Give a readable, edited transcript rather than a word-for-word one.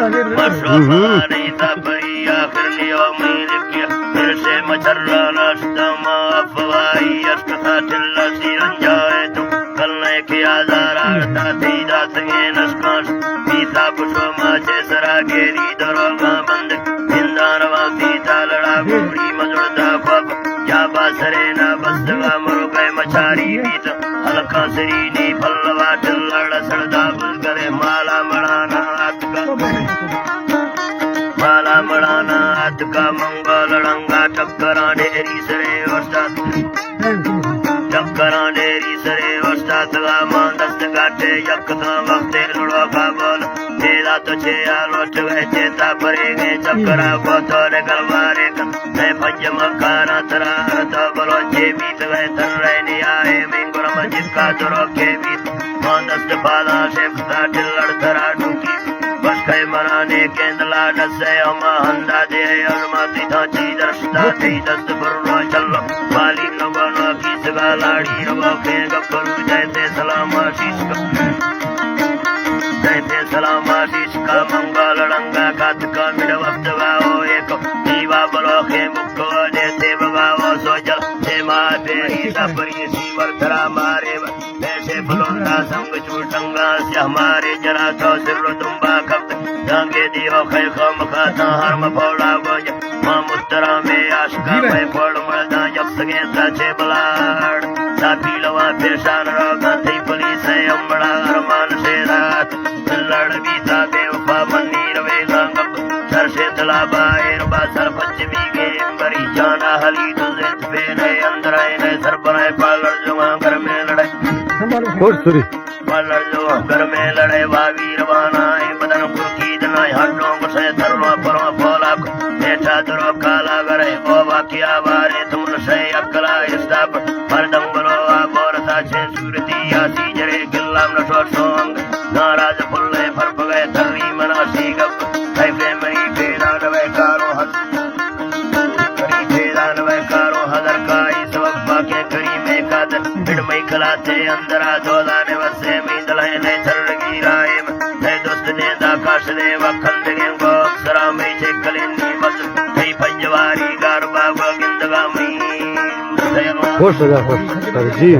मशरूफ़ानी तबई आखिर लियोम लिखिया फिर से मचर्रा नस्तमा अफवाई अस्कता चिल्ला सिरंजाए तुम कलने के आज़ारा ताती दासंगे नस्काश पीता पुष्प माचे सरा गेरी दरोगा बंद जिंदान वाकी तालड़ा गोरी मजुड़ता ख्वाब या बासरे ना बसगा मरुके मचारी बीत हल्का सरीनी पल्लवा चिल्लड़ सड़दा बुलगरे माला मड़ाना का मंगल रंगा टक्करा डेरी सरे वस्तात टक्करा डेरी सरे वस्तात गा मांदस्त गाटे यक्ता वक्ते लुड़ो का बोल तेरा तो छे आलोट वे चेता परेगे चक्करा को तोरे गलवारे का मैं भज मकाना तरा तो बोलो जे बीत वे तर रहने आए मिंगुर मजिद का तोरो के बीत मांदस्त पाला शेखता टिल्लड़ तरा डूकी बस कई मनाने केंदला डसे अमा हंदा दे अनुमति था चीज रस्ता थी दस्त बरुआ चलो वाली नवाना की सगा लाड़ी रवा के गप्परू जैसे सलाम आशीष का मंगल रंगा कात का मिल वक्त गाओ एक दीवा बलो के मुक्को जैसे बगाओ सोजल से माते ही सबरी सीवर धरा मारे वैसे फलोंदा संग चूटंगा से हमारे जरा तो सिर तुम्बा कब रंगे दियो खै खम खाता हरम पौड़ा गोज मां मुस्तरा में आशका में पड़ मरदा जब सगे साचे बलाड़ साथी लवा पेशान रोगा थी पुलिस है अम्बड़ा अरमान से रात लड़ बीता बेवफा मंदिर वे गंगप सर से तला बाहर बासर पश्चिमी के बरी जाना हली तुझे पे ने अंदर आए ने सर बनाए पालर जुआ घर में लड़े पालर जुआ घर में लड़े वावीर वाना बदन कुर्की दना हड्डों को से तरवा परवा बोला बेटा दरो काला करे ओ वाकिया बारे तुम से अकला इस्ताब मर्दम बलो बोरता छे सूरती आसी जरे गिल्लाम न सोंग नाराज फुल्ले फरप गए धरनी मनासी गप कैफे मई बेदान वे कारो हद करी बेदान वे कारो हदर काई सबक बाके करी में काद बिड़ मई खलाते अंदरा दोलाने वसे में दलहे ने चरगी राय ने दोस्त ने दाकाश ने वखंड के गो सरा में छे कलिनी मत कई पंजवारी गार बाबा गिंदगा में खुश हो जा जी।